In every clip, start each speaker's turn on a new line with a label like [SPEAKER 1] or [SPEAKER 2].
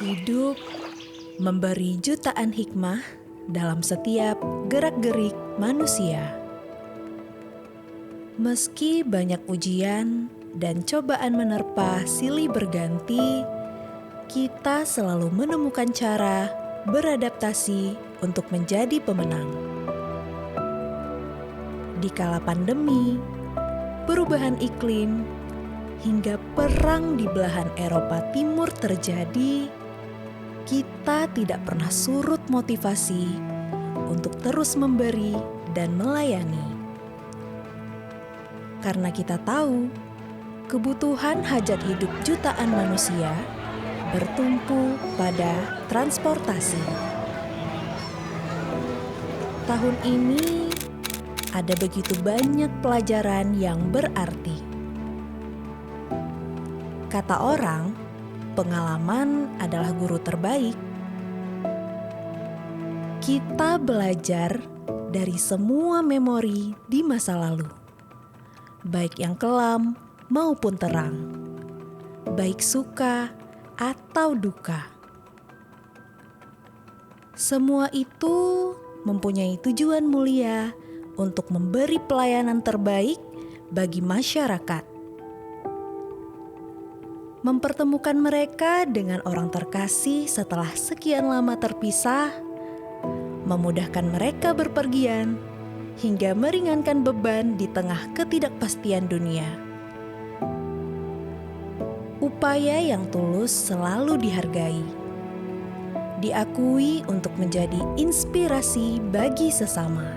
[SPEAKER 1] Hidup memberi jutaan hikmah dalam setiap gerak-gerik manusia. Meski banyak ujian dan cobaan menerpa silih berganti, kita selalu menemukan cara beradaptasi untuk menjadi pemenang. Di kala pandemi, perubahan iklim, hingga perang di belahan Eropa Timur terjadi, kita tidak pernah surut motivasi untuk terus memberi dan melayani. Karena kita tahu, kebutuhan hajat hidup jutaan manusia bertumpu pada transportasi. Tahun ini ada begitu banyak pelajaran yang berarti. Kata orang, pengalaman adalah guru terbaik. Kita belajar dari semua memori di masa lalu, baik yang kelam maupun terang, baik suka atau duka. Semua itu mempunyai tujuan mulia untuk memberi pelayanan terbaik bagi masyarakat. Mempertemukan mereka dengan orang terkasih setelah sekian lama terpisah, memudahkan mereka berpergian, hingga meringankan beban di tengah ketidakpastian dunia. Upaya yang tulus selalu dihargai, diakui untuk menjadi inspirasi bagi sesama.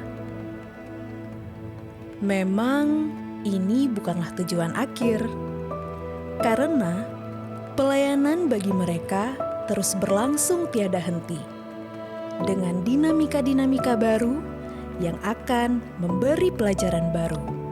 [SPEAKER 1] Memang ini bukanlah tujuan akhir, karena pelayanan bagi mereka terus berlangsung tiada henti, dengan dinamika-dinamika baru yang akan memberi pelajaran baru.